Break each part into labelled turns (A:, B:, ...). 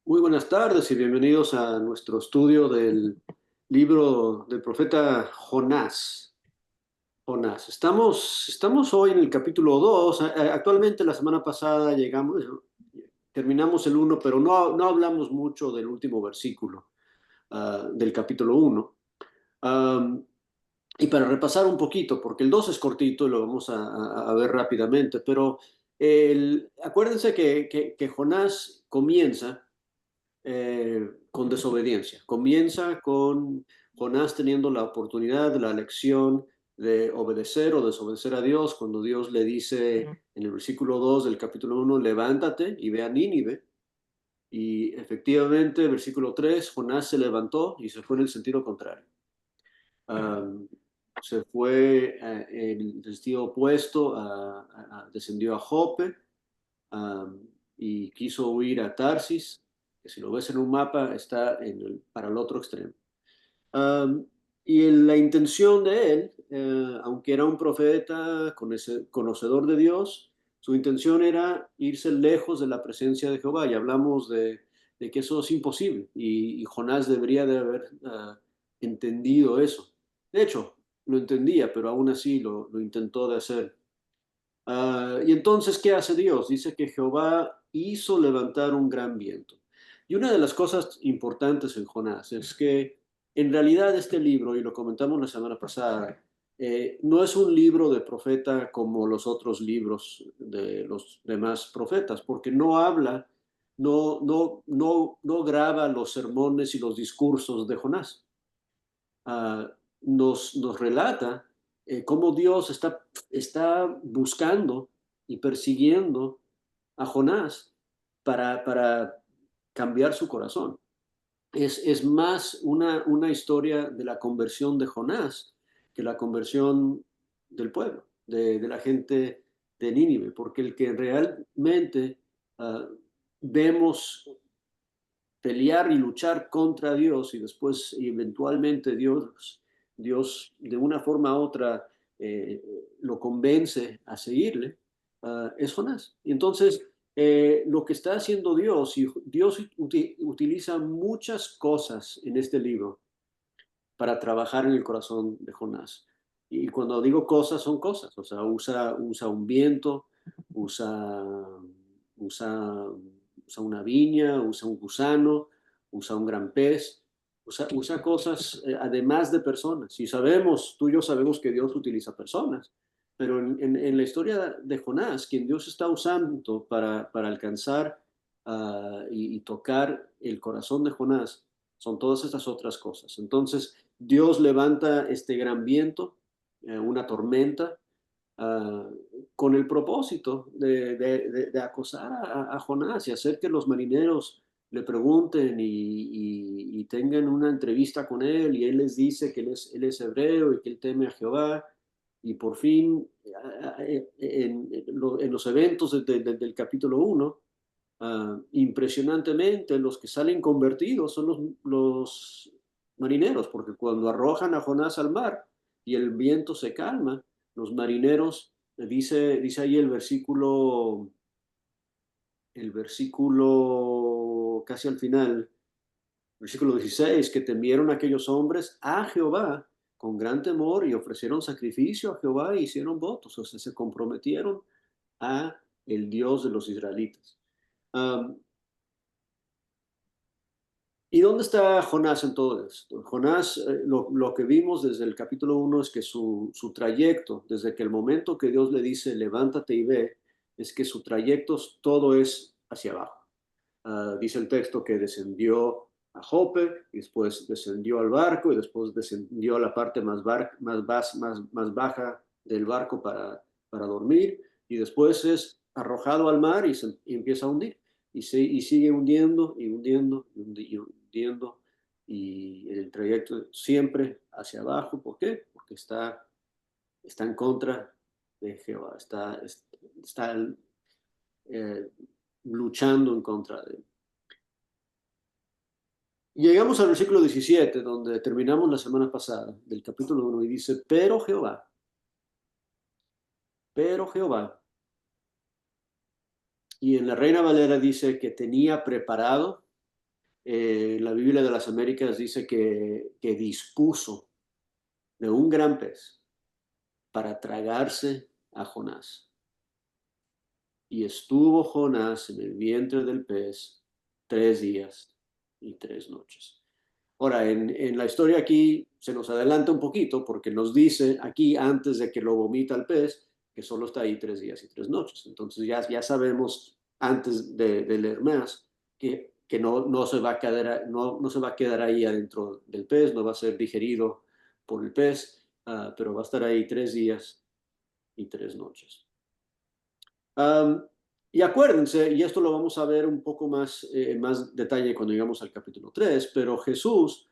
A: Muy buenas tardes y bienvenidos a nuestro estudio del libro del profeta Jonás. Jonás. Estamos hoy en el capítulo 2. Actualmente la semana pasada terminamos el uno, pero no hablamos mucho del último versículo del capítulo uno. Um, y para repasar un poquito, porque el 2 es cortito y lo vamos a ver rápidamente, pero acuérdense que Jonás comienza con desobediencia. Comienza con Jonás teniendo la oportunidad, la lección de obedecer o desobedecer a Dios, cuando Dios le dice en el versículo 2 del capítulo uno: levántate y ve a Nínive. Y efectivamente, versículo 3: Jonás se levantó y se fue en el sentido contrario. Um, Se fue en el sentido opuesto, descendió a Jope, um, y quiso huir a Tarsis, que si lo ves en un mapa está para el otro extremo. Um, la intención de él, aunque era un profeta conocedor de Dios, su intención era irse lejos de la presencia de Jehová, y hablamos de que eso es imposible, y Jonás debería de haber entendido eso. De hecho, lo entendía, pero aún así lo intentó de hacer. Y entonces, ¿qué hace Dios? Dice que Jehová hizo levantar un gran viento. Y una de las cosas importantes en Jonás es que en realidad este libro, y lo comentamos la semana pasada, no es un libro de profeta como los otros libros de los demás profetas, porque no habla, no graba los sermones y los discursos de Jonás. Nos relata cómo Dios está buscando y persiguiendo a Jonás para cambiar su corazón. Es más una historia de la conversión de Jonás que la conversión del pueblo, de la gente de Nínive, porque el que realmente uh, vemos pelear y luchar contra Dios, y después y eventualmente Dios de una forma u otra eh, lo convence a seguirle, es Jonás. Y entonces lo que está haciendo Dios, y Dios utiliza muchas cosas en este libro para trabajar en el corazón de Jonás. Y cuando digo cosas, son cosas. O sea, usa un viento, usa, usa, usa una viña, usa un gusano, usa un gran pez, usa cosas además de personas. Y tú y yo sabemos que Dios utiliza personas. Pero en la historia de Jonás, quien Dios está usando para alcanzar y tocar el corazón de Jonás, son todas estas otras cosas. Entonces, Dios levanta este gran viento, una tormenta, uh, con el propósito de acosar a Jonás y hacer que los marineros le pregunten y tengan una entrevista con él, y él les dice que él es hebreo y que él teme a Jehová. Y por fin, en los eventos del capítulo uno, impresionantemente, los que salen convertidos son los marineros, porque cuando arrojan a Jonás al mar y el viento se calma, los marineros, dice ahí el versículo casi al final, versículo 16, que temieron aquellos hombres a Jehová con gran temor y ofrecieron sacrificio a Jehová e hicieron votos, o sea, se comprometieron a el Dios de los israelitas. Um, ¿Y dónde está Jonás en todo esto? Jonás, lo que vimos desde el capítulo uno es que su trayecto, desde que el momento que Dios le dice levántate y ve, es que su trayecto todo es hacia abajo. Dice el texto que descendió a Jope, y después descendió al barco, y después descendió a la parte más baja del barco para dormir, y después es arrojado al mar y empieza a hundir. Y sigue hundiendo y hundiendo y hundiendo, y el trayecto siempre hacia abajo. ¿Por qué? Porque está en contra de Jehová, está eh, luchando en contra de él. Llegamos al versículo 17, donde terminamos la semana pasada, del capítulo uno, y dice: pero Jehová, y en la Reina Valera dice que tenía preparado. La Biblia de las Américas dice que dispuso de un gran pez para tragarse a Jonás. Y estuvo Jonás en el vientre del pez 3 días y 3 noches. Ahora, en la historia aquí se nos adelanta un poquito porque nos dice aquí, antes de que lo vomita el pez, que solo está ahí 3 días y 3 noches. Entonces ya sabemos, antes de leer más, que no se va a quedar, no se va a quedar ahí adentro del pez, no va a ser digerido por el pez, pero va a estar ahí 3 días y 3 noches. Um, y acuérdense, y esto lo vamos a ver un poco más detalle cuando llegamos al capítulo 3, pero Jesús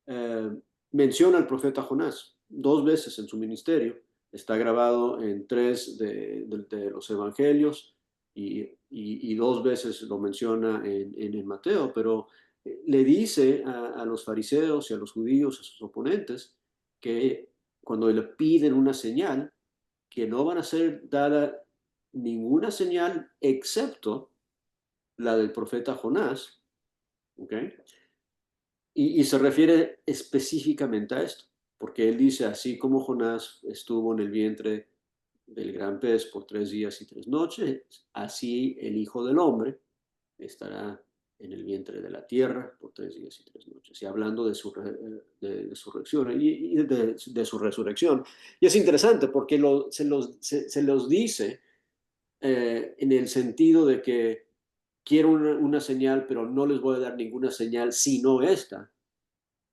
A: eh, menciona al profeta Jonás 2 veces en su ministerio. Está grabado en 3 de los evangelios y 2 veces lo menciona en el Mateo, pero le dice a los fariseos y a los judíos, a sus oponentes, que cuando le piden una señal, que no van a ser dada ninguna señal excepto la del profeta Jonás, ¿ok? Y se refiere específicamente a esto, porque él dice, así como Jonás estuvo en el vientre del gran pez por 3 días y 3 noches, así el Hijo del Hombre estará en el vientre de la tierra por 3 días y 3 noches. Y hablando de su resurrección de su resurrección. Y es interesante porque se los dice en el sentido de que quiero una señal, pero no les voy a dar ninguna señal sino esta.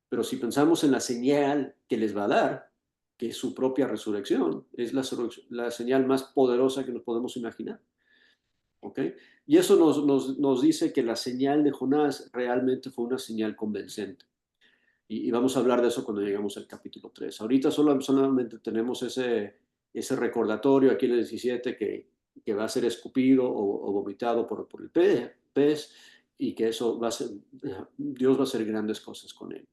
A: Pero si pensamos en la señal que les va a dar, que es su propia resurrección, es la señal más poderosa que nos podemos imaginar. ¿Ok? Y eso nos dice que la señal de Jonás realmente fue una señal convincente. Y vamos a hablar de eso cuando lleguemos al capítulo 3. Ahorita solamente tenemos ese recordatorio aquí en el 17 que va a ser escupido o vomitado por el pez y que eso va a ser, Dios va a hacer grandes cosas con él.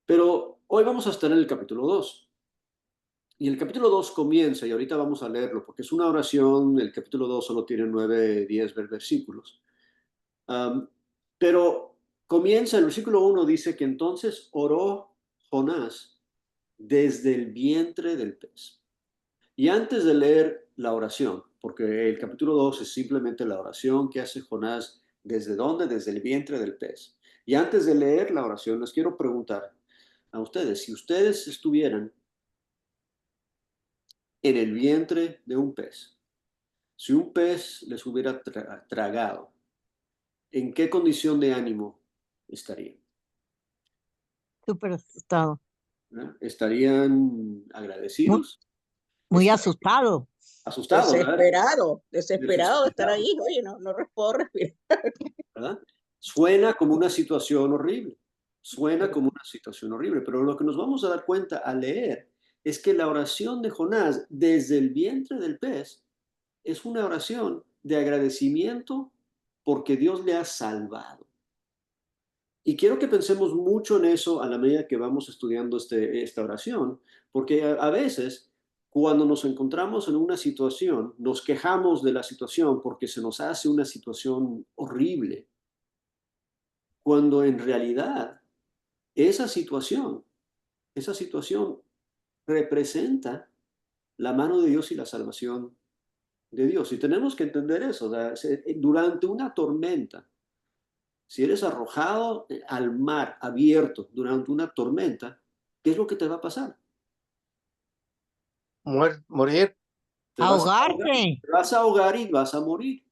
A: Pero hoy vamos a estar en el capítulo 2. Y el capítulo 2 comienza, y ahorita vamos a leerlo, porque es una oración, el capítulo 2 solo tiene 9, 10 versículos. Um, pero comienza, el versículo 1 dice que entonces oró Jonás desde el vientre del pez. Y antes de leer la oración, porque el capítulo 2 es simplemente la oración que hace Jonás, ¿desde dónde? Desde el vientre del pez. Y antes de leer la oración, les quiero preguntar a ustedes, si ustedes estuvieran en el vientre de un pez, si un pez les hubiera tragado, ¿en qué condición de ánimo estarían?
B: Súper asustado.
A: ¿Verdad? ¿Estarían
B: Muy,
A: agradecidos?
B: muy
A: ¿Estarían
B: asustado.
A: asustados? ¿Verdad?
C: Desesperado de estar
A: Desesperados,
C: ahí, oye, no puedo respirar.
A: ¿verdad? Suena como una situación horrible, suena como una situación horrible, pero lo que nos vamos a dar cuenta al leer es que la oración de Jonás desde el vientre del pez es una oración de agradecimiento porque Dios le ha salvado. Y quiero que pensemos mucho en eso a la medida que vamos estudiando esta oración, porque a veces cuando nos encontramos en una situación, nos quejamos de la situación porque se nos hace una situación horrible, cuando en realidad esa situación representa la mano de Dios y la salvación de Dios. Y tenemos que entender eso. O sea, durante una tormenta, si eres arrojado al mar abierto durante una tormenta, ¿qué es lo que te va a pasar?
C: Morir.
A: Te vas a ahogar,
B: Ahogarse.
A: te vas a ahogar y vas a morir.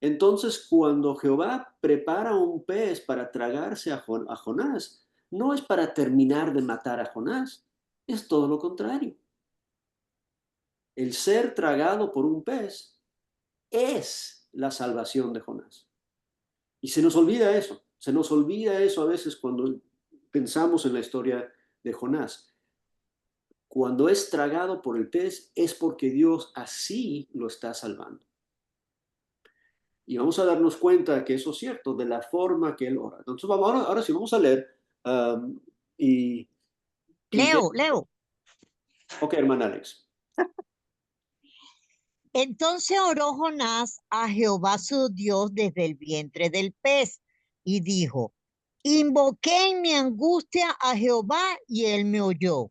A: Entonces, cuando Jehová prepara un pez para tragarse a Jonás, no es para terminar de matar a Jonás, es todo lo contrario. El ser tragado por un pez es la salvación de Jonás. Y se nos olvida eso a veces cuando pensamos en la historia de Jonás. Cuando es tragado por el pez es porque Dios así lo está salvando. Y vamos a darnos cuenta que eso es cierto de la forma que él ora. Entonces, ahora sí, vamos a leer. Y quien quiera.
B: Leo.
A: Ok, hermana Alex.
B: Entonces oró Jonás a Jehová su Dios desde el vientre del pez y dijo, Invoqué en mi angustia a Jehová y él me oyó.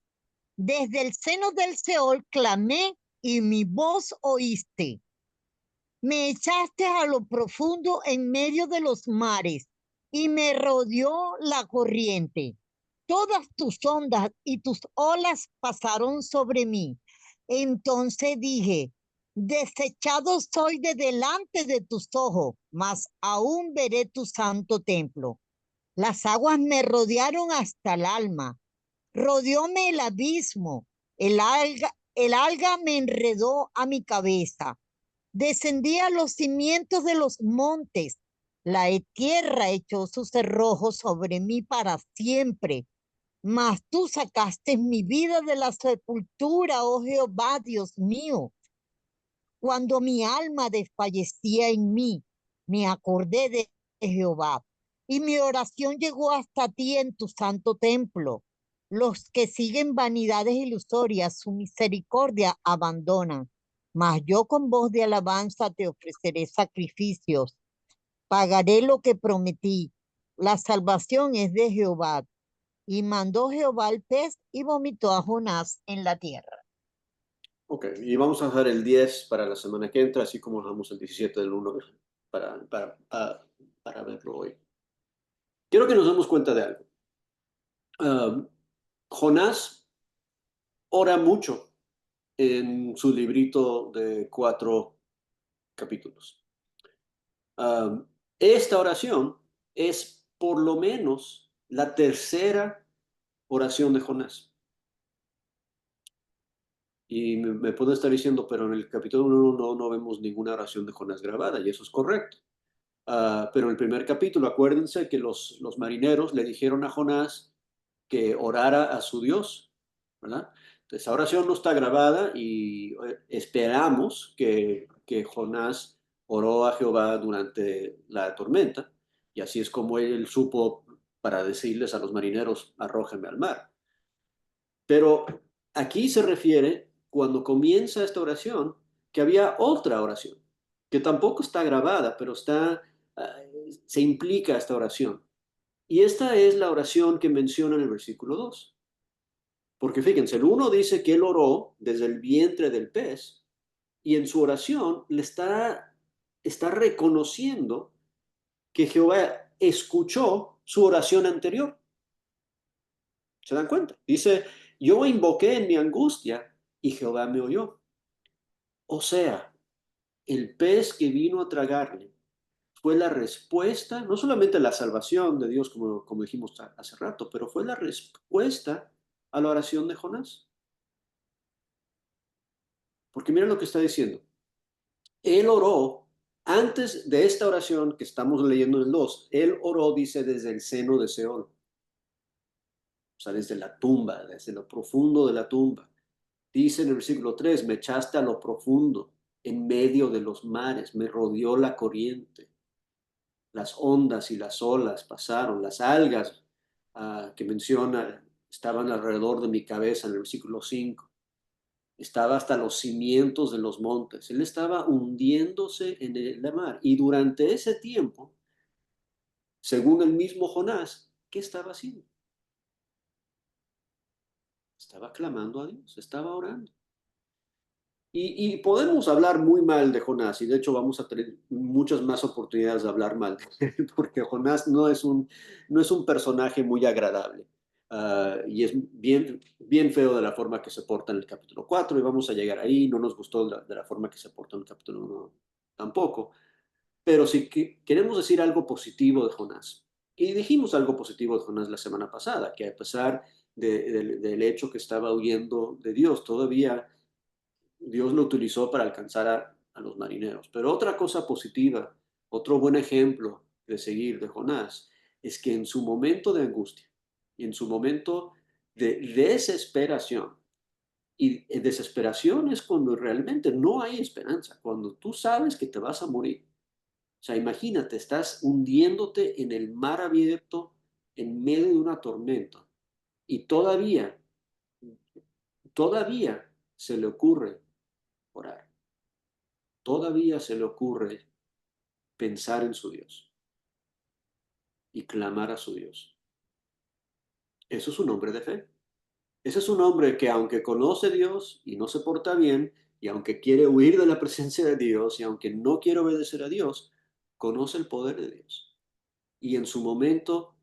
B: Desde el seno del Seol clamé y mi voz oíste. Me echaste a lo profundo en medio de los mares y me rodeó la corriente. Todas tus ondas y tus olas pasaron sobre mí. Entonces dije, desechado soy de delante de tus ojos, mas aún veré tu santo templo. Las aguas me rodearon hasta el alma. Rodeóme el abismo. El alga me enredó a mi cabeza. Descendí a los cimientos de los montes. La tierra echó sus cerrojos sobre mí para siempre. Mas tú sacaste mi vida de la sepultura, oh Jehová, Dios mío. Cuando mi alma desfallecía en mí, me acordé de Jehová, y mi oración llegó hasta ti en tu santo templo. Los que siguen vanidades ilusorias, su misericordia abandonan. Mas yo con voz de alabanza te ofreceré sacrificios. Pagaré lo que prometí. La salvación es de Jehová. Y mandó Jehová el pez y vomitó a Jonás en la tierra.
A: Ok, y vamos a dejar el 10 para la semana que entra, así como dejamos el 17 del 1 para verlo hoy. Quiero que nos demos cuenta de algo. Jonás ora mucho en su librito de 4 capítulos. Esta oración es por lo menos la tercera oración de Jonás. Y me puedo estar diciendo, pero en el capítulo 1 no vemos ninguna oración de Jonás grabada, y eso es correcto. Pero en el primer capítulo, acuérdense que los marineros le dijeron a Jonás que orara a su Dios, ¿verdad? Entonces, esa oración no está grabada y esperamos que Jonás oró a Jehová durante la tormenta, y así es como él supo para decirles a los marineros, arrójenme al mar. Pero aquí se refiere, cuando comienza esta oración, que había otra oración, que tampoco está grabada, pero se implica esta oración. Y esta es la oración que menciona en el versículo 2. Porque fíjense, el 1 dice que él oró desde el vientre del pez, y en su oración está reconociendo que Jehová escuchó su oración anterior. ¿Se dan cuenta? Dice, yo invoqué en mi angustia y Jehová me oyó. O sea, el pez que vino a tragarle fue la respuesta, no solamente a la salvación de Dios, como dijimos hace rato, pero fue la respuesta a la oración de Jonás. Porque mira lo que está diciendo. Él oró, antes de esta oración que estamos leyendo en el 2, él oró, dice, desde el seno de Seol. O sea, desde la tumba, desde lo profundo de la tumba. Dice en el versículo 3, me echaste a lo profundo, en medio de los mares, me rodeó la corriente. Las ondas y las olas pasaron, las algas que menciona estaban alrededor de mi cabeza en el versículo 5. Estaba hasta los cimientos de los montes. Él estaba hundiéndose en el mar. Y durante ese tiempo, según el mismo Jonás, ¿qué estaba haciendo? Estaba clamando a Dios, estaba orando. Y podemos hablar muy mal de Jonás, y de hecho vamos a tener muchas más oportunidades de hablar mal de él, porque Jonás no es un personaje muy agradable. Y es bien feo de la forma que se porta en el capítulo 4, y vamos a llegar ahí. No nos gustó de la forma que se porta en el capítulo 1 tampoco. Pero si queremos decir algo positivo de Jonás, y dijimos algo positivo de Jonás la semana pasada, que a pesar del hecho que estaba huyendo de Dios, todavía Dios lo utilizó para alcanzar a los marineros. Pero otra cosa positiva, otro buen ejemplo de seguir de Jonás, es que en su momento de angustia y en su momento de desesperación, y desesperación es cuando realmente no hay esperanza, cuando tú sabes que te vas a morir. O sea, imagínate, estás hundiéndote en el mar abierto en medio de una tormenta, y todavía se le ocurre orar. Todavía se le ocurre pensar en su Dios. y clamar a su Dios. Eso es un hombre de fe. Ese es un hombre que aunque conoce a Dios y no se porta bien, y aunque quiere huir de la presencia de Dios, y aunque no quiere obedecer a Dios, conoce el poder de Dios. Y en su momento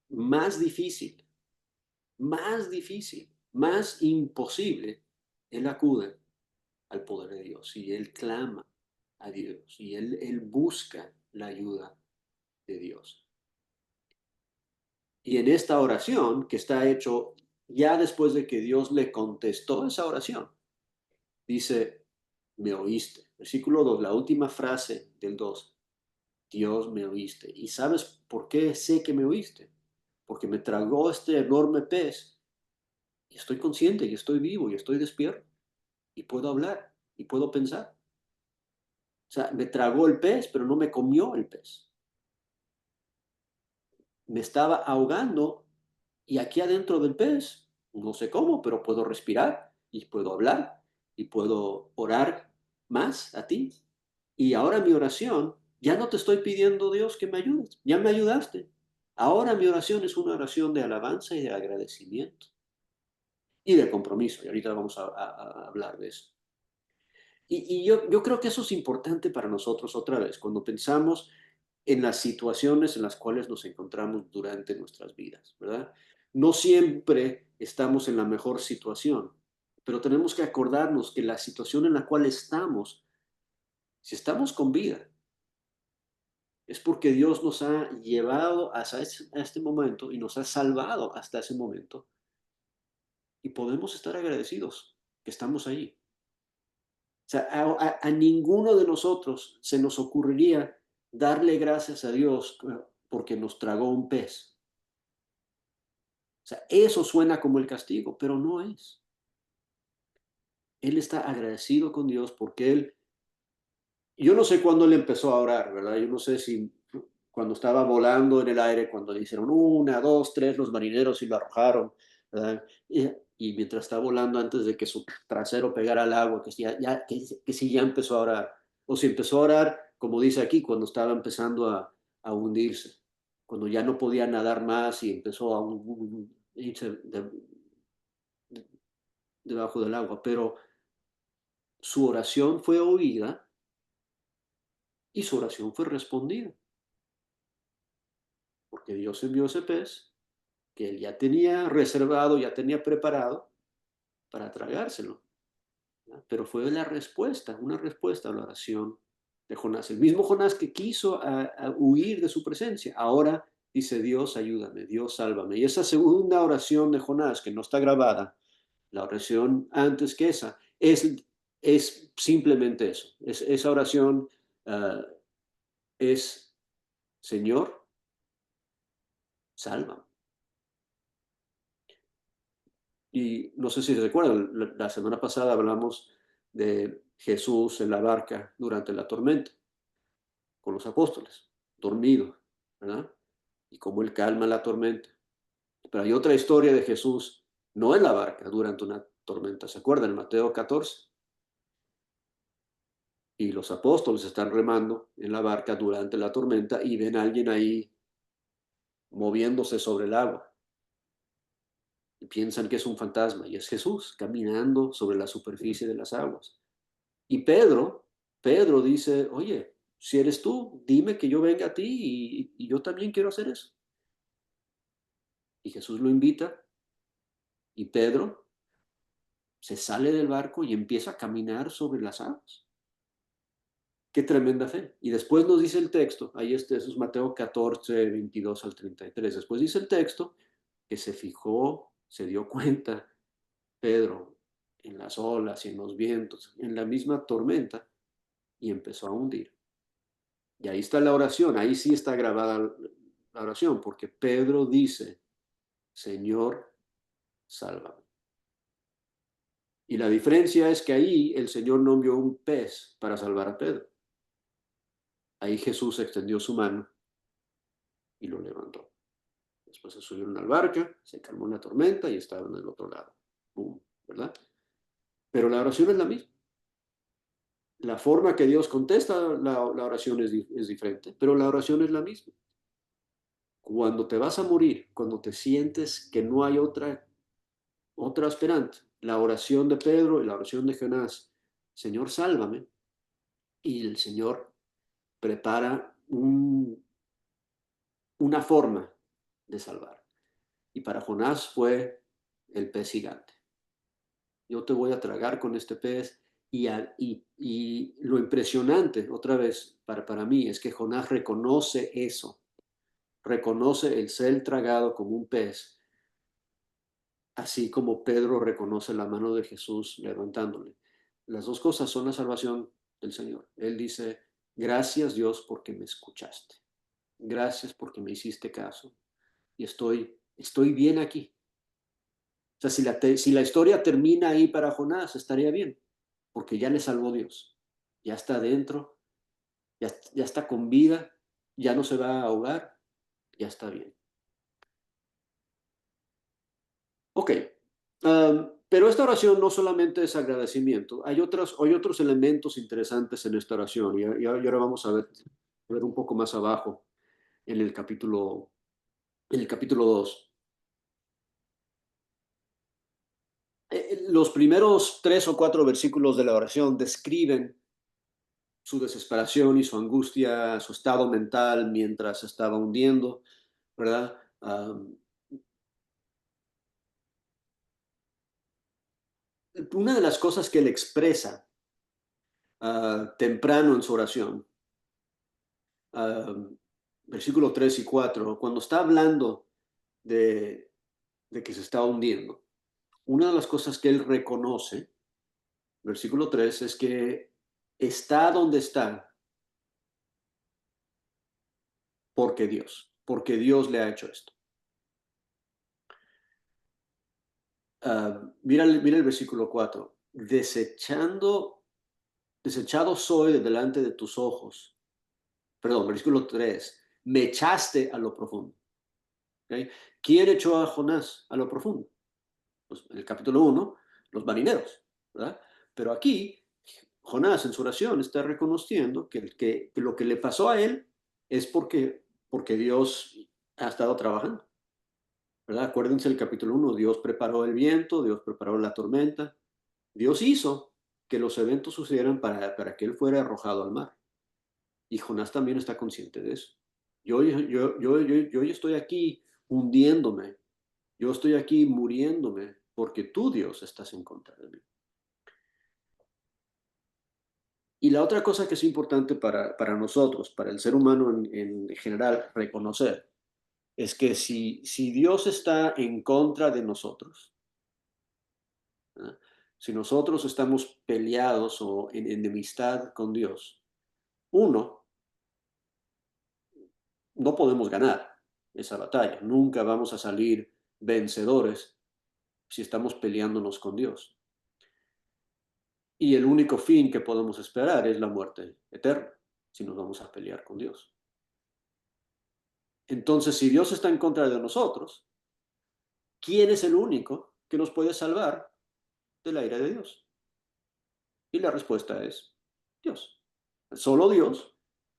A: más difícil, más imposible, él acude al poder de Dios y él clama a Dios y él busca la ayuda de Dios. Y en esta oración que está hecho ya después de que Dios le contestó esa oración, dice, me oíste. Versículo 2, la última frase del 2, Dios me oíste. ¿Y sabes por qué sé que me oíste? Porque me tragó este enorme pez y estoy consciente y estoy vivo y estoy despierto y puedo hablar y puedo pensar. O sea, me tragó el pez, pero no me comió el pez. Me estaba ahogando y aquí adentro del pez, no sé cómo, pero puedo respirar y puedo hablar y puedo orar más a ti. Y ahora mi oración, ya no te estoy pidiendo, Dios, que me ayudes, ya me ayudaste. Ahora mi oración es una oración de alabanza y de agradecimiento y de compromiso. Y ahorita vamos a hablar de eso. Y yo creo que eso es importante para nosotros otra vez, cuando pensamos en las situaciones en las cuales nos encontramos durante nuestras vidas, ¿verdad? No siempre estamos en la mejor situación, pero tenemos que acordarnos que la situación en la cual estamos, si estamos con vida, es porque Dios nos ha llevado hasta este momento y nos ha salvado hasta ese momento y podemos estar agradecidos que estamos ahí. O sea, a ninguno de nosotros se nos ocurriría darle gracias a Dios porque nos tragó un pez. O sea, eso suena como el castigo, pero no es. Él está agradecido con Dios porque yo no sé cuándo él empezó a orar, ¿verdad? Yo no sé si cuando estaba volando en el aire, cuando le hicieron una, dos, tres los marineros y lo arrojaron, ¿verdad? Y mientras estaba volando antes de que su trasero pegara al agua, que sí ya empezó a orar. O si empezó a orar, como dice aquí, cuando estaba empezando a hundirse, cuando ya no podía nadar más y empezó a irse debajo del agua. Pero su oración fue oída y su oración fue respondida, porque Dios envió ese pez que él ya tenía reservado, ya tenía preparado para tragárselo. ¿Verdad? Pero fue la respuesta, una respuesta a la oración de Jonás. El mismo Jonás que quiso a huir de su presencia. Ahora dice, Dios, ayúdame, Dios, sálvame. Y esa segunda oración de Jonás, que no está grabada, la oración antes que esa, es simplemente eso. Esa oración es, Señor, sálvame. Y no sé si recuerdan, la semana pasada hablamos de Jesús en la barca durante la tormenta con los apóstoles, dormido, ¿verdad? Y cómo él calma la tormenta. Pero hay otra historia de Jesús, no en la barca, durante una tormenta. ¿Se acuerdan? En Mateo 14. Y los apóstoles están remando en la barca durante la tormenta y ven a alguien ahí moviéndose sobre el agua. Y piensan que es un fantasma y es Jesús caminando sobre la superficie de las aguas. Y Pedro dice, oye, si eres tú, dime que yo venga a ti y yo también quiero hacer eso. Y Jesús lo invita y Pedro se sale del barco y empieza a caminar sobre las aguas. Qué tremenda fe. Y después nos dice el texto, ahí eso es Mateo 14, 22 al 33. Después dice el texto que se fijó, se dio cuenta Pedro en las olas y en los vientos, en la misma tormenta, y empezó a hundir. Y ahí está la oración, ahí sí está grabada la oración, porque Pedro dice, Señor, sálvame. Y la diferencia es que ahí el Señor no envió un pez para salvar a Pedro. Ahí Jesús extendió su mano y lo levantó. Después se subieron a la barca, se calmó la tormenta y estaban del otro lado. ¡Bum! ¿Verdad? Pero la oración es la misma. La forma que Dios contesta la oración es diferente, pero la oración es la misma. cuando te vas a morir, cuando te sientes que no hay otra esperanza, la oración de Pedro y la oración de Jonás, Señor, sálvame, y el Señor prepara una forma de salvar. Y para Jonás fue el pez gigante. Yo te voy a tragar con este pez. Y lo impresionante, otra vez, para mí, es que Jonás reconoce eso, reconoce el ser tragado como un pez, así como Pedro reconoce la mano de Jesús levantándole. Las dos cosas son la salvación del Señor. Él dice, gracias Dios porque me escuchaste, gracias porque me hiciste caso y estoy bien aquí. O sea, si la historia termina ahí para Jonás, estaría bien, porque ya le salvó Dios, ya está dentro, ya está con vida, ya no se va a ahogar, ya está bien. Ok, pero esta oración no solamente es agradecimiento, hay otros elementos interesantes en esta oración y ahora vamos a ver un poco más abajo en el capítulo 2. Los primeros 3 o 4 versículos de la oración describen su desesperación y su angustia, su estado mental mientras se estaba hundiendo, ¿verdad? Una de las cosas que él expresa temprano en su oración, versículo 3 y 4, cuando está hablando de que se está hundiendo, una de las cosas que él reconoce, versículo 3, es que está donde está porque Dios le ha hecho esto. Mira el versículo 4. Desechado soy de delante de tus ojos. Perdón, versículo 3. Me echaste a lo profundo. ¿Okay? ¿Quién echó a Jonás a lo profundo? Pues en el capítulo 1, los marineros, ¿verdad? Pero aquí, Jonás en su oración está reconociendo que lo que le pasó a él es porque Dios ha estado trabajando, ¿verdad? Acuérdense el capítulo 1, Dios preparó el viento, Dios preparó la tormenta, Dios hizo que los eventos sucedieran para que él fuera arrojado al mar. Y Jonás también está consciente de eso. Yo estoy aquí hundiéndome, yo estoy aquí muriéndome porque tú, Dios, estás en contra de mí. Y la otra cosa que es importante para nosotros, para el ser humano en general, reconocer, es que si Dios está en contra de nosotros, ¿verdad? Si nosotros estamos peleados o en enemistad con Dios, uno, no podemos ganar esa batalla. Nunca vamos a salir vencedores si estamos peleándonos con Dios. Y el único fin que podemos esperar es la muerte eterna, si nos vamos a pelear con Dios. Entonces, si Dios está en contra de nosotros, ¿quién es el único que nos puede salvar de la ira de Dios? Y la respuesta es Dios. Solo Dios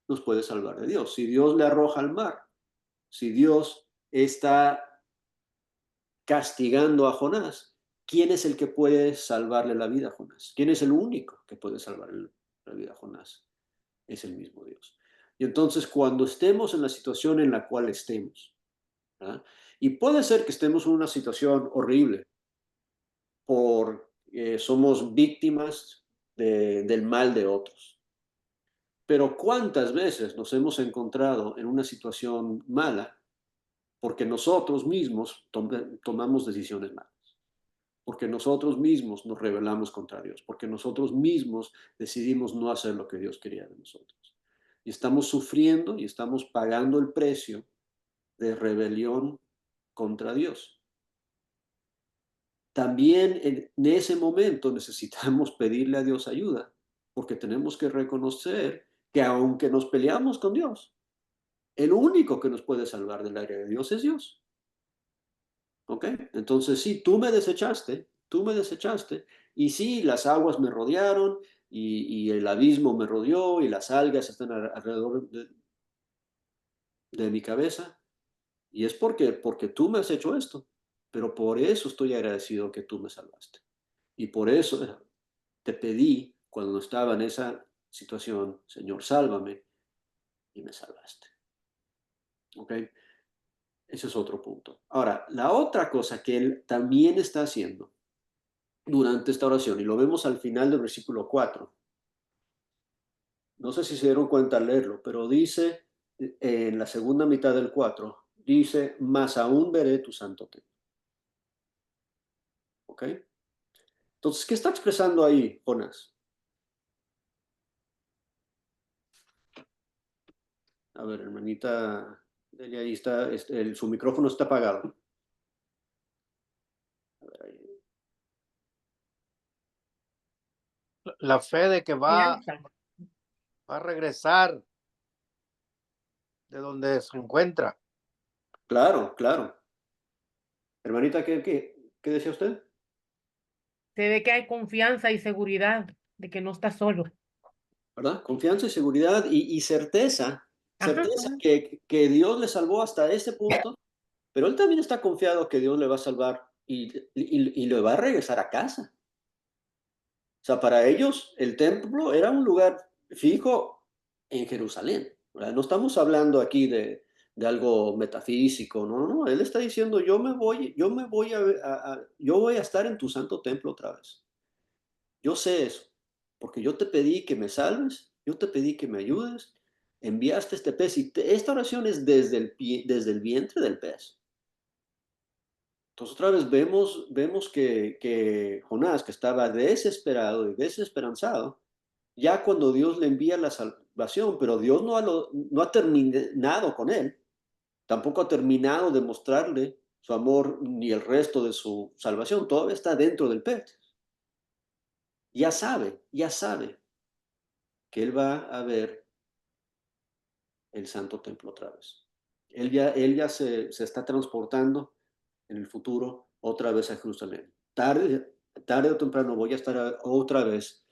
A: nos puede salvar de Dios. Si Dios le arroja al mar, si Dios está castigando a Jonás, ¿quién es el que puede salvarle la vida a Jonás? ¿Quién es el único que puede salvarle la vida a Jonás? Es el mismo Dios. Y entonces cuando estemos en la situación en la cual estemos, ¿verdad? Y puede ser que estemos en una situación horrible, somos víctimas del mal de otros. Pero ¿cuántas veces nos hemos encontrado en una situación mala porque nosotros mismos tomamos decisiones malas? Porque nosotros mismos nos rebelamos contra Dios, porque nosotros mismos decidimos no hacer lo que Dios quería de nosotros. Y estamos sufriendo y estamos pagando el precio de rebelión contra Dios. También en ese momento necesitamos pedirle a Dios ayuda, porque tenemos que reconocer que aunque nos peleamos con Dios, el único que nos puede salvar del aire de Dios es Dios. ¿Ok? Entonces, sí, tú me desechaste, y sí, las aguas me rodearon, y el abismo me rodeó, y las algas están alrededor de mi cabeza, Y es porque tú me has hecho esto, pero por eso estoy agradecido que tú me salvaste. Y por eso te pedí cuando estaba en esa situación, Señor, sálvame, y me salvaste. ¿Ok? Ese es otro punto. Ahora, la otra cosa que él también está haciendo durante esta oración, y lo vemos al final del versículo 4, no sé si se dieron cuenta al leerlo, pero dice en la segunda mitad del 4, dice, más aún veré tu santo templo. ¿Ok? Entonces, ¿qué está expresando ahí, Jonás? A ver, hermanita, Delia, ahí está, su micrófono está apagado. A ver, ahí.
C: La fe de que va a regresar de donde se encuentra.
A: Claro, claro. Hermanita, ¿qué decía usted?
D: Se ve que hay confianza y seguridad de que no está solo.
A: ¿Verdad? Confianza y seguridad y certeza,
D: Ajá,
A: certeza
D: ajá.
A: que Dios le salvó hasta ese punto, pero él también está confiado que Dios le va a salvar y le va a regresar a casa. O sea, para ellos el templo era un lugar fijo en Jerusalén, ¿verdad? No estamos hablando aquí de algo metafísico, no, no, no. Él está diciendo, yo voy a estar en tu santo templo otra vez. Yo sé eso, porque yo te pedí que me salves, yo te pedí que me ayudes, enviaste este pez y esta oración es desde el vientre del pez. Entonces otra vez vemos que Jonás, que estaba desesperado y desesperanzado, ya cuando Dios le envía la salvación, pero Dios no ha terminado con él, tampoco ha terminado de mostrarle su amor ni el resto de su salvación, todavía está dentro del pez. Ya sabe que él va a ver el Santo Templo otra vez. Él ya se está transportando en el futuro otra vez a Jerusalén. Tarde o temprano voy a estar otra vez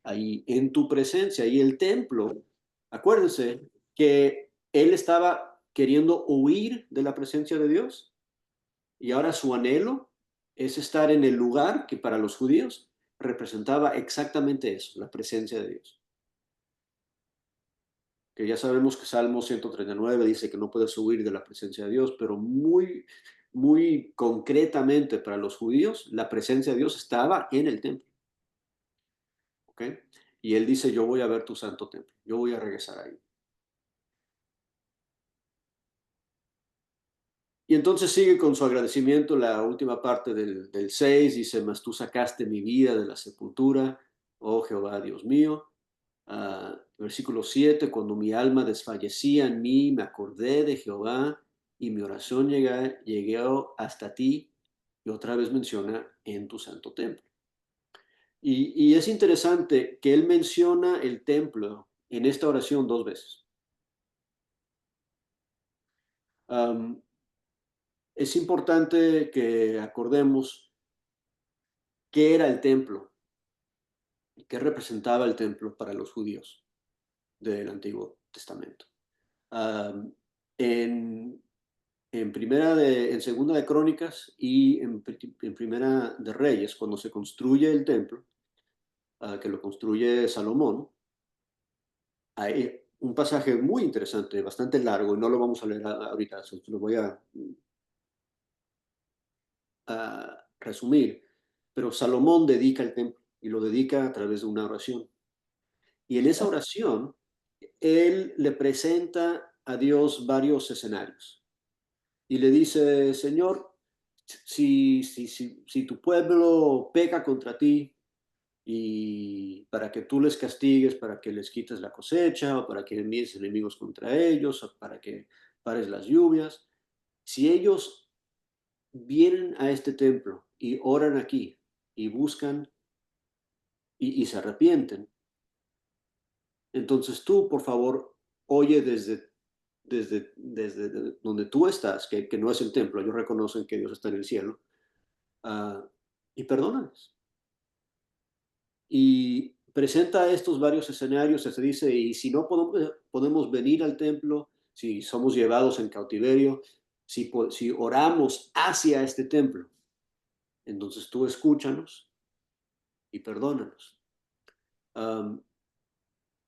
A: ahí en tu presencia. Y el templo, acuérdense que él estaba queriendo huir de la presencia de Dios y ahora su anhelo es estar en el lugar que para los judíos representaba exactamente eso, la presencia de Dios. Que ya sabemos que Salmo 139 dice que no puedes huir de la presencia de Dios, pero muy, muy concretamente para los judíos, la presencia de Dios estaba en el templo. ¿Ok? Y él dice, yo voy a ver tu santo templo, yo voy a regresar ahí. Y entonces sigue con su agradecimiento la última parte del 6, dice, mas tú sacaste mi vida de la sepultura, oh Jehová, Dios mío. Versículo 7, cuando mi alma desfallecía en mí, me acordé de Jehová y mi oración llegó hasta ti. Y otra vez menciona en tu santo templo. Y es interesante que él menciona el templo en esta oración dos veces. Um, es importante que acordemos qué era el templo y qué representaba el templo para los judíos del Antiguo Testamento. Um, en en segunda de Crónicas y en primera de Reyes, cuando se construye el templo, que lo construye Salomón, hay un pasaje muy interesante, bastante largo, y no lo vamos a leer ahorita, lo voy a resumir, pero Salomón dedica el templo y lo dedica a través de una oración. Y en esa oración, él le presenta a Dios varios escenarios y le dice, Señor, si tu pueblo peca contra ti y para que tú les castigues, para que les quites la cosecha, o para que envíes enemigos contra ellos, o para que pares las lluvias, si ellos vienen a este templo y oran aquí y buscan y se arrepienten, entonces tú, por favor, oye desde donde tú estás, que no es el templo, ellos reconocen que Dios está en el cielo, uh, y perdónales. Y presenta estos varios escenarios, se dice, y si no podemos venir al templo, si somos llevados en cautiverio, si oramos hacia este templo, entonces tú escúchanos y perdónanos.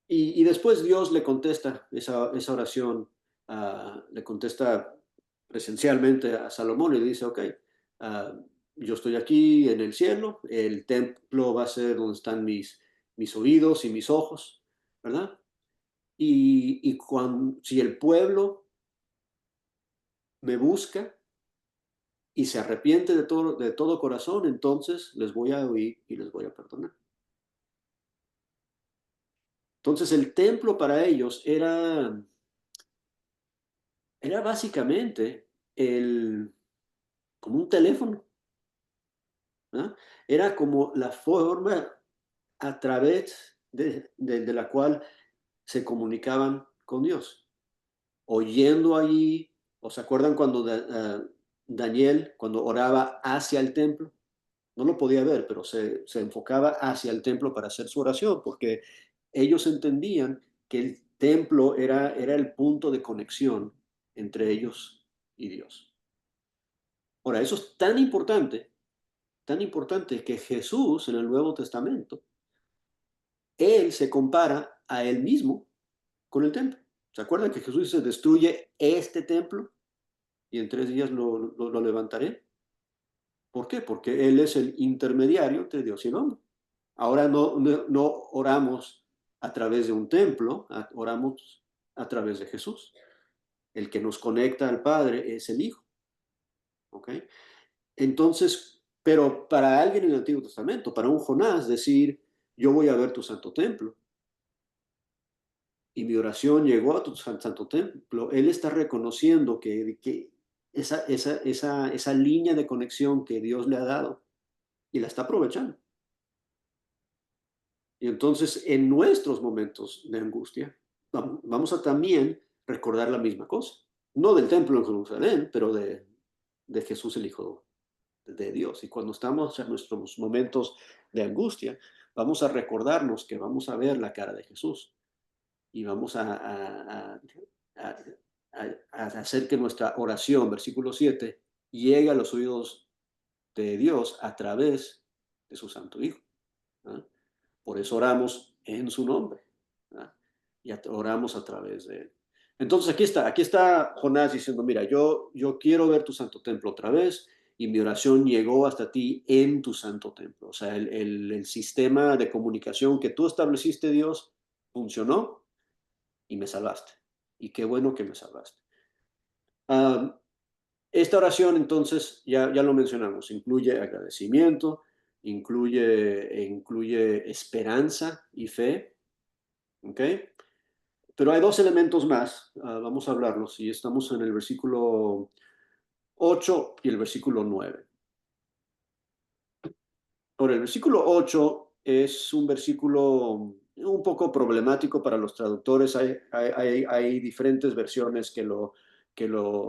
A: Y después Dios le contesta esa oración, le contesta presencialmente a Salomón y le dice, ok, yo estoy aquí en el cielo, el templo va a ser donde están mis oídos y mis ojos, ¿verdad? Y si el pueblo me busca y se arrepiente de todo corazón, entonces les voy a oír y les voy a perdonar. Entonces el templo para ellos era básicamente como un teléfono, ¿no? Era como la forma a través de la cual se comunicaban con Dios. Oyendo allí, ¿o se acuerdan cuando Daniel, cuando oraba hacia el templo? No lo podía ver, pero se enfocaba hacia el templo para hacer su oración, porque ellos entendían que el templo era el punto de conexión entre ellos y Dios. Ahora, eso es tan importante que Jesús en el Nuevo Testamento, él se compara a él mismo con el templo. ¿Se acuerdan que Jesús dice, destruye este templo y en 3 días lo levantaré? ¿Por qué? Porque Él es el intermediario entre Dios y el hombre. Ahora no oramos a través de un templo, oramos a través de Jesús. El que nos conecta al Padre es el Hijo. ¿Ok? Entonces, pero para alguien en el Antiguo Testamento, para un Jonás, decir, yo voy a ver tu santo templo, y mi oración llegó a tu santo templo, él está reconociendo que esa línea de conexión que Dios le ha dado, y la está aprovechando. Y entonces, en nuestros momentos de angustia, vamos a también recordar la misma cosa. No del templo en Jerusalén, pero de Jesús el Hijo de Dios. Y cuando estamos en nuestros momentos de angustia, vamos a recordarnos que vamos a ver la cara de Jesús. Y vamos a hacer que nuestra oración, versículo 7, llegue a los oídos de Dios a través de su Santo Hijo, ¿no? Por eso oramos en su nombre, ¿no? Y oramos a través de él. Entonces aquí está Jonás diciendo, mira, yo quiero ver tu santo templo otra vez, y mi oración llegó hasta ti en tu santo templo. O sea, el sistema de comunicación que tú estableciste, Dios, funcionó y me salvaste. Y qué bueno que me salvaste. Esta oración, entonces, ya lo mencionamos, incluye agradecimiento, incluye esperanza y fe. ¿Ok? Pero hay 2 elementos más, vamos a hablarlos, y estamos en el versículo 8 y el versículo 9. Ahora, el versículo 8 es un versículo un poco problemático para los traductores. Hay diferentes versiones que lo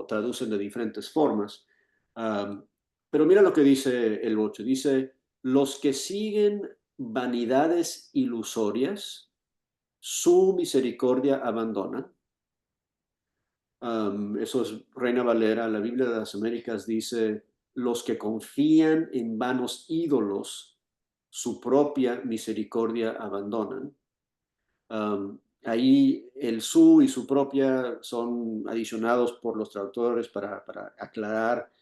A: traducen de diferentes formas. Pero mira lo que dice el 8. Dice, los que siguen vanidades ilusorias, su misericordia abandonan. Eso es Reina Valera. La Biblia de las Américas dice, los que confían en vanos ídolos, su propia misericordia abandonan. Ahí el su y su propia son adicionados por los traductores para aclarar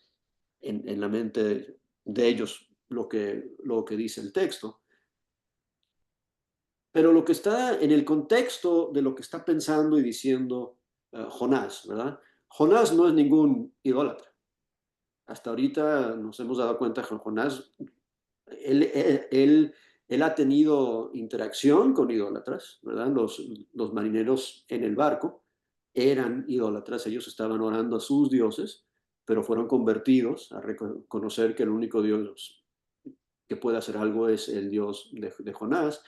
A: en la mente de ellos lo que dice el texto. Pero lo que está en el contexto de lo que está pensando y diciendo Jonás, ¿verdad? Jonás no es ningún idólatra. Hasta ahorita nos hemos dado cuenta que Jonás, él ha tenido interacción con idólatras, ¿verdad? Los marineros en el barco eran idólatras, ellos estaban orando a sus dioses, pero fueron convertidos a reconocer que el único Dios que puede hacer algo es el Dios de Jonás.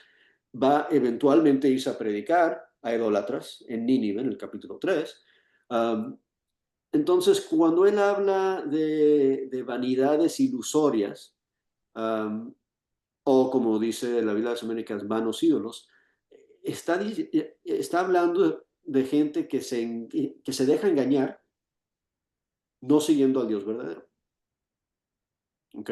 A: Va eventualmente a irse a predicar a idólatras en Nínive, en el capítulo 3. Entonces, cuando él habla de vanidades ilusorias, o como dice la Biblia de las Américas, vanos ídolos, está hablando de gente que se deja engañar no siguiendo al Dios verdadero. ¿Ok?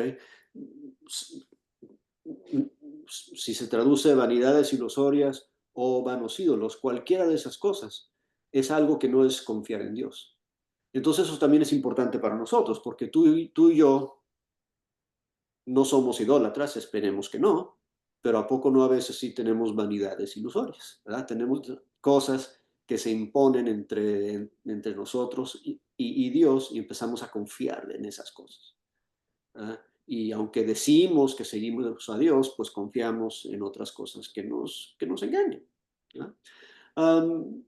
A: Si se traduce vanidades ilusorias o vanos ídolos, cualquiera de esas cosas es algo que no es confiar en Dios. Entonces eso también es importante para nosotros, porque tú y yo no somos idólatras, esperemos que no, pero ¿a poco no a veces sí tenemos vanidades ilusorias? ¿Verdad? Tenemos cosas que se imponen entre nosotros y Dios y empezamos a confiar en esas cosas. ¿Verdad? Y aunque decimos que seguimos a Dios, pues confiamos en otras cosas que nos engañan. ¿Verdad? Um,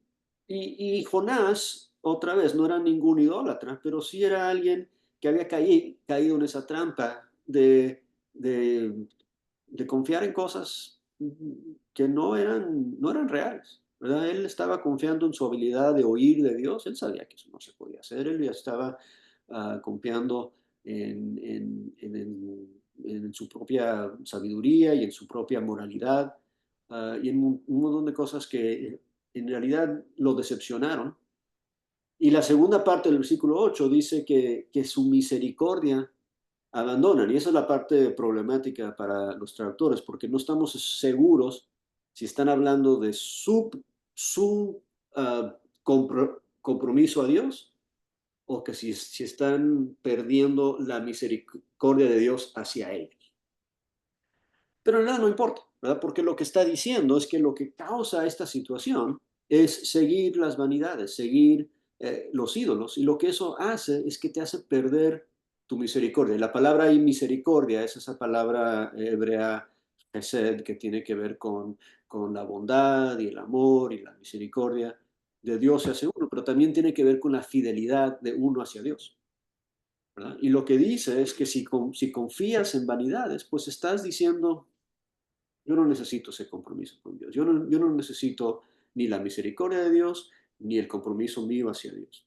A: y Jonás, otra vez, no era ningún idólatra, pero sí era alguien que había caído en esa trampa de, de confiar en cosas que no eran reales. ¿Verdad? Él estaba confiando en su habilidad de oír de Dios, él sabía que eso no se podía hacer, él ya estaba confiando en su propia sabiduría y en su propia moralidad y en un montón de cosas que en realidad lo decepcionaron. Y la segunda parte del versículo 8 dice que su misericordia abandonan. Y esa es la parte problemática para los traductores, porque no estamos seguros si están hablando de su compromiso a Dios o que si están perdiendo la misericordia de Dios hacia ellos. Pero en realidad no importa, ¿verdad? Porque lo que está diciendo es que lo que causa esta situación es seguir las vanidades, seguir los ídolos. Y lo que eso hace es que te hace perder tu misericordia. Y la palabra ahí misericordia es esa palabra hebrea hesed, que tiene que ver con la bondad y el amor y la misericordia de Dios hacia uno, pero también tiene que ver con la fidelidad de uno hacia Dios. ¿Verdad? Y lo que dice es que si confías en vanidades, pues estás diciendo, yo no necesito ese compromiso con Dios. Yo no necesito ni la misericordia de Dios, ni el compromiso mío hacia Dios.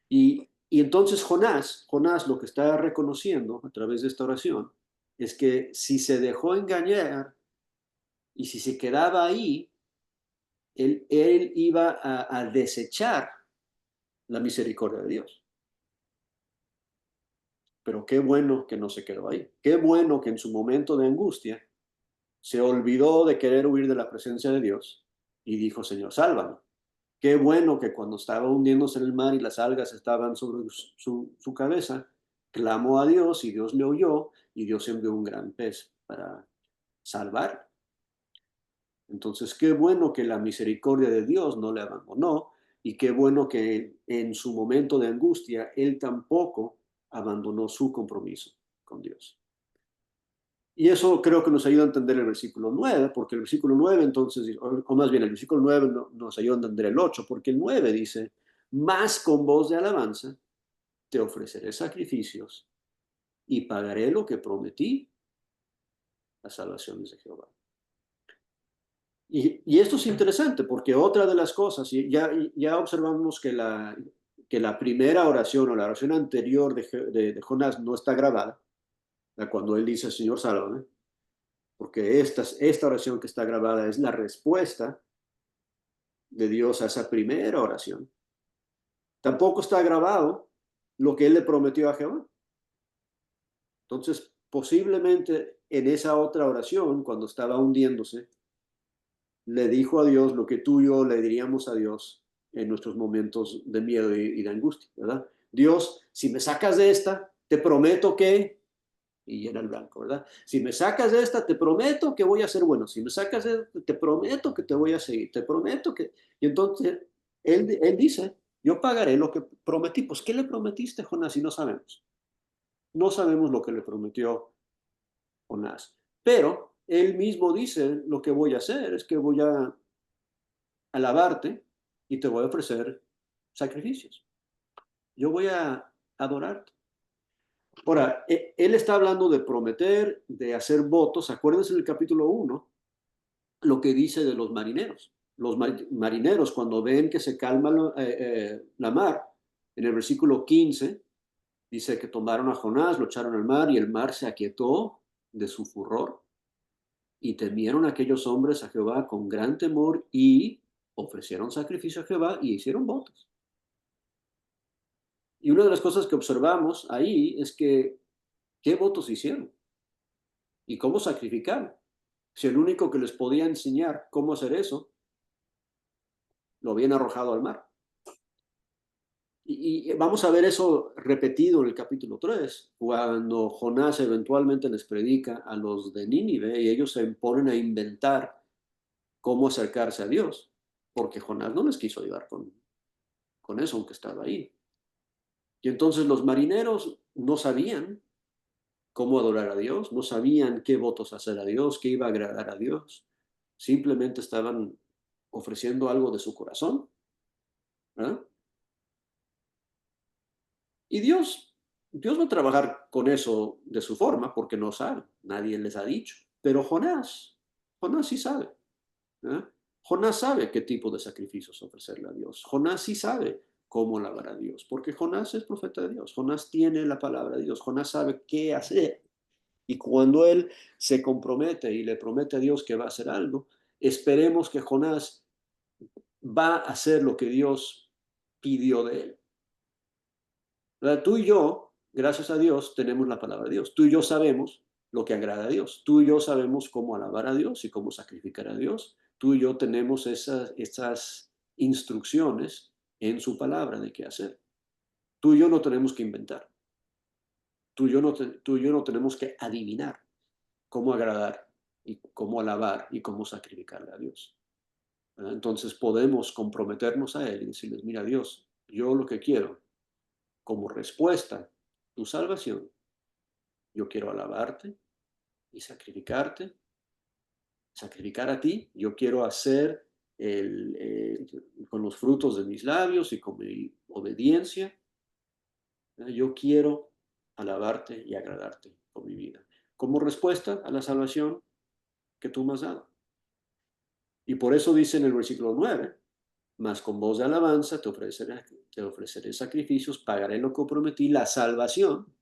A: Y entonces Jonás lo que está reconociendo a través de esta oración es que si se dejó engañar y si se quedaba ahí, él iba a desechar la misericordia de Dios. Pero qué bueno que no se quedó ahí. Qué bueno que en su momento de angustia se olvidó de querer huir de la presencia de Dios y dijo, Señor, sálvame. Qué bueno que cuando estaba hundiéndose en el mar y las algas estaban sobre su cabeza, clamó a Dios y Dios le oyó y Dios envió un gran pez para salvar. Entonces, qué bueno que la misericordia de Dios no le abandonó y qué bueno que en su momento de angustia él tampoco abandonó su compromiso con Dios. Y eso creo que nos ayuda a entender el versículo 9, porque el versículo 9 entonces, o más bien el versículo 9 nos ayuda a entender el 8, porque el 9 dice, más con voz de alabanza te ofreceré sacrificios y pagaré lo que prometí, las salvaciones de Jehová. Y esto es interesante, porque otra de las cosas, y ya observamos que la primera oración o la oración anterior de Jonás no está grabada, cuando él dice, Señor, sálvame, porque esta oración que está grabada es la respuesta de Dios a esa primera oración. Tampoco está grabado lo que él le prometió a Jehová. Entonces, posiblemente en esa otra oración, cuando estaba hundiéndose, le dijo a Dios lo que tú y yo le diríamos a Dios en nuestros momentos de miedo y de angustia, ¿verdad? Dios, si me sacas de esta, te prometo que, y llena el blanco, ¿verdad? Si me sacas de esta, te prometo que voy a ser bueno. Si me sacas de esta, te prometo que te voy a seguir. Te prometo que... Y entonces él dice, yo pagaré lo que prometí. Pues, ¿qué le prometiste, Jonás? Si no sabemos. No sabemos lo que le prometió Jonás. Pero él mismo dice, lo que voy a hacer es que voy a alabarte y te voy a ofrecer sacrificios. Yo voy a adorarte. Ahora, él está hablando de prometer, de hacer votos. Acuérdense en el capítulo 1 lo que dice de los marineros. Los marineros, cuando ven que se calma la mar, en el versículo 15, dice que tomaron a Jonás, lo echaron al mar y el mar se aquietó de su furor. Y temieron aquellos hombres a Jehová con gran temor y ofrecieron sacrificio a Jehová y hicieron votos. Y una de las cosas que observamos ahí es que, ¿qué votos hicieron? ¿Y cómo sacrificaron? Si el único que les podía enseñar cómo hacer eso, lo habían arrojado al mar. Y vamos a ver eso repetido en el capítulo 3, cuando Jonás eventualmente les predica a los de Nínive y ellos se ponen a inventar cómo acercarse a Dios, porque Jonás no les quiso ayudar con eso, aunque estaba ahí. Y entonces los marineros no sabían cómo adorar a Dios, no sabían qué votos hacer a Dios, qué iba a agradar a Dios. Simplemente estaban ofreciendo algo de su corazón, ¿verdad? Y Dios va a trabajar con eso de su forma porque no sabe, nadie les ha dicho. Pero Jonás sí sabe. ¿Eh? Jonás sabe qué tipo de sacrificios ofrecerle a Dios. Jonás sí sabe cómo alabar a Dios, porque Jonás es profeta de Dios. Jonás tiene la palabra de Dios. Jonás sabe qué hacer. Y cuando él se compromete y le promete a Dios que va a hacer algo, esperemos que Jonás va a hacer lo que Dios pidió de él. ¿Verdad? Tú y yo, gracias a Dios, tenemos la palabra de Dios. Tú y yo sabemos lo que agrada a Dios. Tú y yo sabemos cómo alabar a Dios y cómo sacrificar a Dios. Tú y yo tenemos esas instrucciones en su palabra de qué hacer. Tú y yo no tenemos que inventar. Tú y yo no tenemos que adivinar cómo agradar y cómo alabar y cómo sacrificarle a Dios. ¿Verdad? Entonces podemos comprometernos a Él y decirles, mira Dios, yo lo que quiero como respuesta a tu salvación, yo quiero alabarte y sacrificar a ti. Yo quiero hacer con los frutos de mis labios y con mi obediencia. Yo quiero alabarte y agradarte con mi vida. Como respuesta a la salvación que tú me has dado. Y por eso dice en el versículo 9, mas con voz de alabanza te ofreceré sacrificios, pagaré lo que prometí, la salvación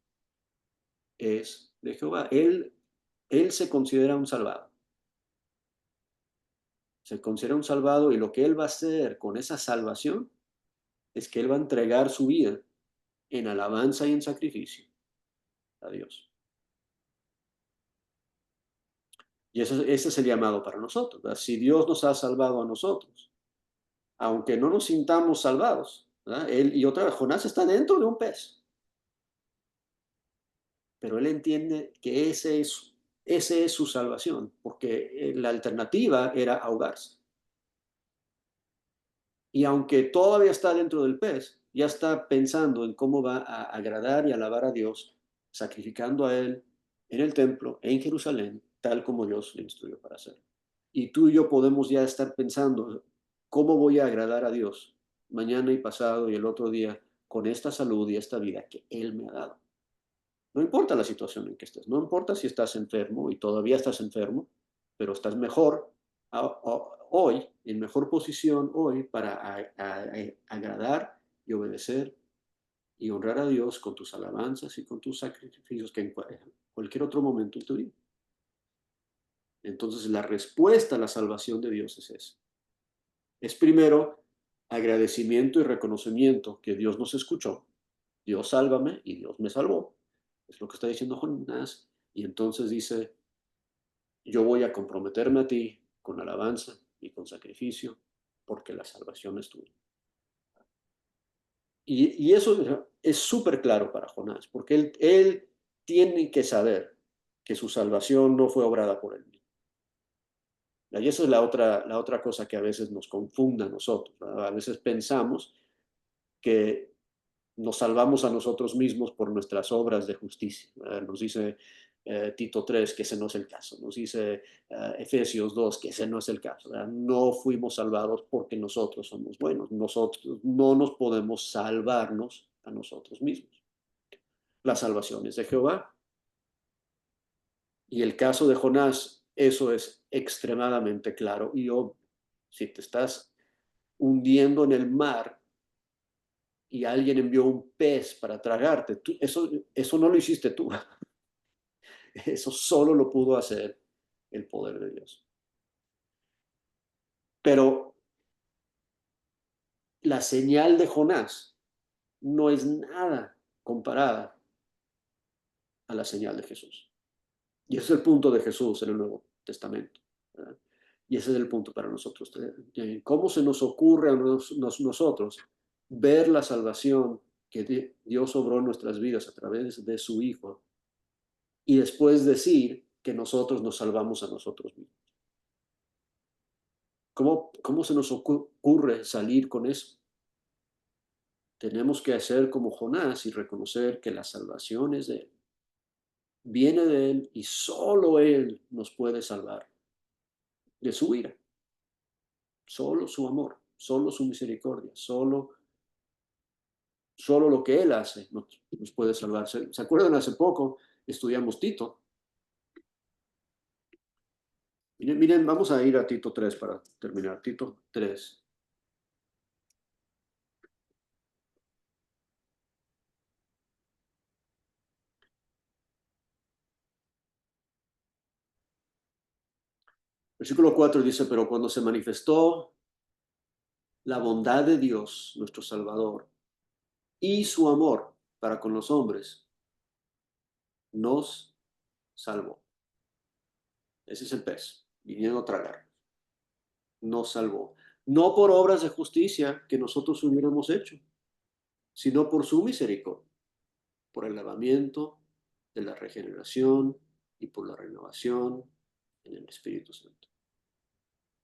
A: es de Jehová. Él se considera un salvado. Se considera un salvado y lo que él va a hacer con esa salvación es que él va a entregar su vida en alabanza y en sacrificio a Dios. Y ese es el llamado para nosotros, ¿verdad? Si Dios nos ha salvado a nosotros, aunque no nos sintamos salvados, ¿verdad? Él, y otra vez, Jonás está dentro de un pez, pero él entiende que ese es su salvación, porque la alternativa era ahogarse. Y aunque todavía está dentro del pez, ya está pensando en cómo va a agradar y alabar a Dios, sacrificando a Él en el templo, en Jerusalén, tal como Dios le instruyó para hacerlo. Y tú y yo podemos ya estar pensando, ¿cómo voy a agradar a Dios mañana y pasado y el otro día con esta salud y esta vida que Él me ha dado? No importa la situación en que estés, no importa si estás enfermo y todavía estás enfermo, pero estás mejor hoy, en mejor posición hoy para agradar y obedecer y honrar a Dios con tus alabanzas y con tus sacrificios que en cualquier otro momento en tu vida. Entonces la respuesta a la salvación de Dios es esa. Es primero agradecimiento y reconocimiento que Dios nos escuchó. Dios sálvame y Dios me salvó. Es lo que está diciendo Jonás. Y entonces dice, yo voy a comprometerme a ti con alabanza y con sacrificio porque la salvación es tuya. Y eso es súper claro para Jonás, porque él tiene que saber que su salvación no fue obrada por él mismo. Y esa es la otra cosa que a veces nos confunde a nosotros, ¿verdad? A veces pensamos que nos salvamos a nosotros mismos por nuestras obras de justicia. Nos dice Tito 3 que ese no es el caso. Nos dice Efesios 2 que ese no es el caso. No fuimos salvados porque nosotros somos buenos. Nosotros no nos podemos salvarnos a nosotros mismos. La salvación es de Jehová. Y el caso de Jonás, eso es extremadamente claro y obvio. Si te estás hundiendo en el mar y alguien envió un pez para tragarte, eso no lo hiciste tú. Eso solo lo pudo hacer el poder de Dios. Pero la señal de Jonás no es nada comparada a la señal de Jesús. Y ese es el punto de Jesús en el Nuevo Testamento, ¿verdad? Y ese es el punto para nosotros. ¿Cómo se nos ocurre a nosotros ver la salvación que Dios obró en nuestras vidas a través de su Hijo y después decir que nosotros nos salvamos a nosotros mismos? ¿Cómo se nos ocurre salir con eso? Tenemos que hacer como Jonás y reconocer que la salvación es de Él. Viene de Él y solo Él nos puede salvar de su ira. Solo su amor, solo su misericordia, solo lo que Él hace nos puede salvar. ¿Se acuerdan? Hace poco estudiamos Tito. Miren, vamos a ir a Tito 3 para terminar. Tito 3. Versículo 4 dice, pero cuando se manifestó la bondad de Dios, nuestro Salvador, y su amor para con los hombres, nos salvó. Ese es el pez, viniendo a tragar. Nos salvó. No por obras de justicia que nosotros hubiéramos hecho, sino por su misericordia, por el lavamiento de la regeneración y por la renovación en el Espíritu Santo,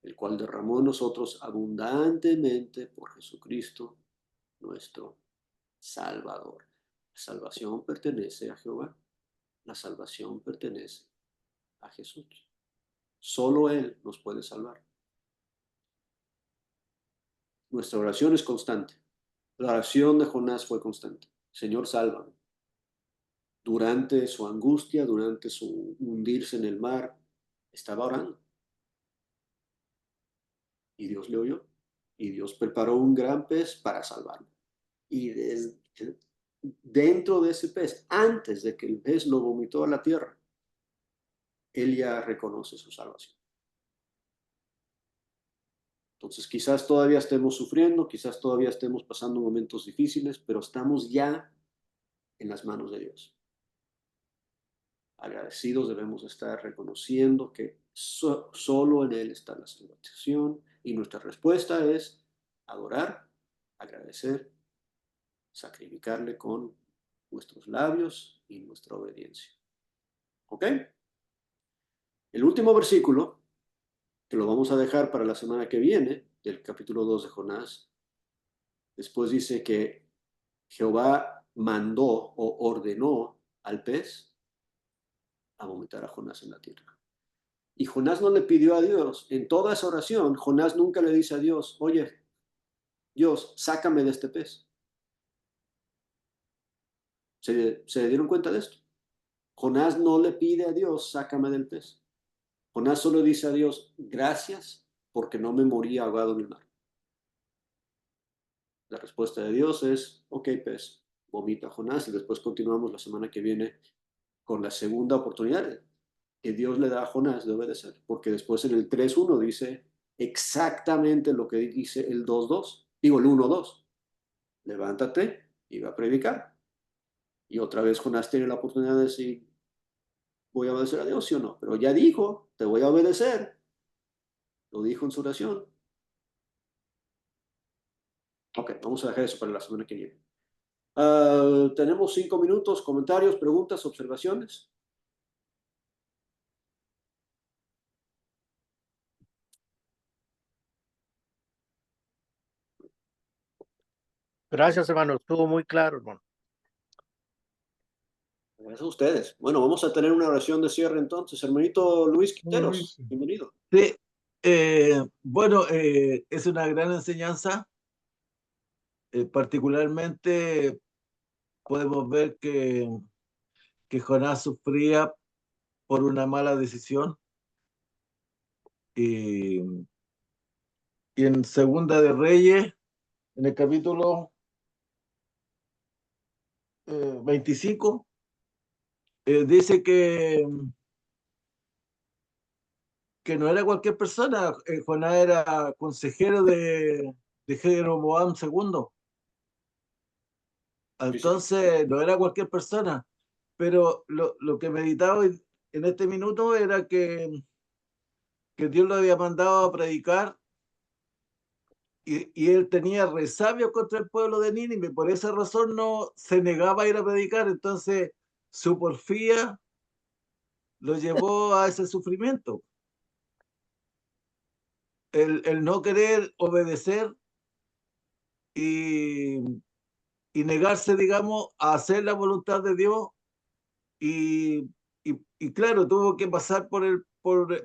A: el cual derramó en nosotros abundantemente por Jesucristo, nuestro Salvador. La salvación pertenece a Jehová. La salvación pertenece a Jesús. Solo Él nos puede salvar. Nuestra oración es constante. La oración de Jonás fue constante. Señor, sálvame. Durante su angustia, durante su hundirse en el mar, estaba orando. Y Dios le oyó. Y Dios preparó un gran pez para salvarlo. Y dentro de ese pez, antes de que el pez lo vomitó a la tierra, Él ya reconoce su salvación. Entonces, quizás todavía estemos sufriendo, quizás todavía estemos pasando momentos difíciles, pero estamos ya en las manos de Dios. Agradecidos debemos estar reconociendo que solo en Él está la salvación y nuestra respuesta es adorar, agradecer, sacrificarle con nuestros labios y nuestra obediencia. ¿Ok? El último versículo, que lo vamos a dejar para la semana que viene, del capítulo 2 de Jonás, después dice que Jehová mandó o ordenó al pez a vomitar a Jonás en la tierra. Y Jonás no le pidió a Dios, en toda esa oración, Jonás nunca le dice a Dios, oye, Dios, sácame de este pez. ¿Se dieron cuenta de esto? Jonás no le pide a Dios, sácame del pez. Jonás solo dice a Dios, gracias porque no me morí ahogado en el mar. La respuesta de Dios es, ok, pez, vomita a Jonás y después continuamos la semana que viene con la segunda oportunidad que Dios le da a Jonás de obedecer, porque después en el 3:1 dice exactamente lo que dice el 2:2, digo el 1:2, levántate y va a predicar. Y otra vez Jonás tiene la oportunidad de decir, voy a obedecer a Dios, sí o no, pero ya dijo, te voy a obedecer, lo dijo en su oración. Ok, vamos a dejar eso para la semana que viene. Tenemos 5 minutos, comentarios, preguntas, observaciones.
C: Gracias, hermano. Estuvo muy claro, hermano.
A: Gracias a ustedes. Bueno, vamos a tener una oración de cierre entonces. Hermanito Luis Quinteros, bienvenido.
E: Sí, bueno, es una gran enseñanza. Particularmente podemos ver que Jonás sufría por una mala decisión. Y en Segunda de Reyes, en el capítulo 25, dice que no era cualquier persona. Jonás era consejero de Jeroboam II. Entonces, no era cualquier persona, pero lo que meditaba en este minuto era que Dios lo había mandado a predicar y él tenía resabio contra el pueblo de Nínive, por esa razón no se negaba a ir a predicar, entonces su porfía lo llevó a ese sufrimiento. El no querer obedecer y, y negarse, digamos, a hacer la voluntad de Dios y claro, tuvo que pasar por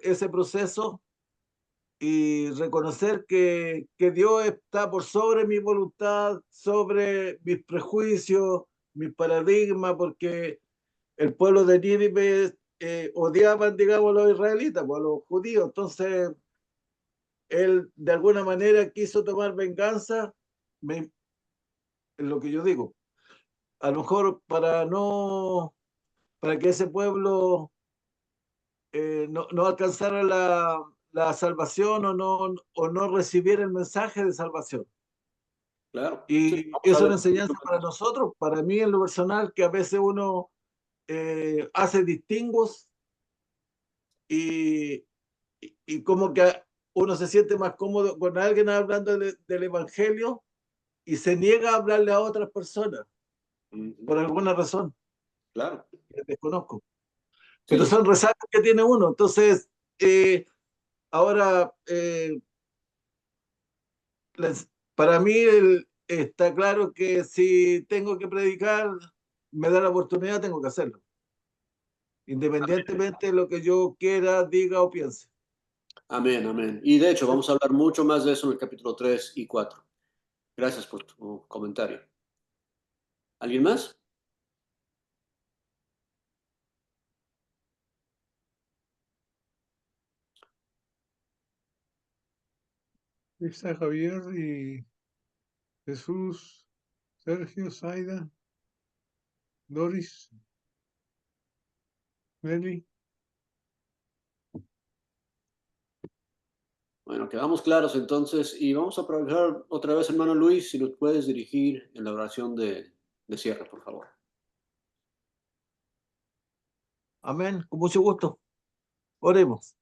E: ese proceso y reconocer que Dios está por sobre mi voluntad, sobre mis prejuicios, mis paradigmas, porque el pueblo de Nínive odiaban, digamos, a los israelitas, pues, a los judíos. Entonces, él de alguna manera quiso tomar venganza, es lo que yo digo, a lo mejor para que ese pueblo no alcanzara la salvación o no recibiera el mensaje de salvación.
A: Claro. Sí,
E: Y
A: vamos
E: es
A: a
E: una
A: ver.
E: enseñanza para nosotros, para mí en lo personal, que a veces uno hace distingos y, y como que uno se siente más cómodo con alguien hablando del Evangelio y se niega a hablarle a otras personas por alguna razón
A: Claro.
E: que desconozco.
A: Sí,
E: Pero
A: sí.
E: son rezagos que tiene uno. Entonces, ahora, para mí está claro que si tengo que predicar, me da la oportunidad, tengo que hacerlo, independientemente de lo que yo quiera, diga o piense.
A: Amén, amén. Y de hecho, vamos a hablar mucho más de eso en el capítulo 3 y 4. Gracias por tu comentario. ¿Alguien más?
F: Está Javier y Jesús, Sergio, Zaida, Doris, Meli.
A: Bueno, quedamos claros entonces y vamos a aprovechar otra vez, hermano Luis, si nos puedes dirigir en la oración de cierre, por favor.
E: Amén, con mucho gusto. Oremos.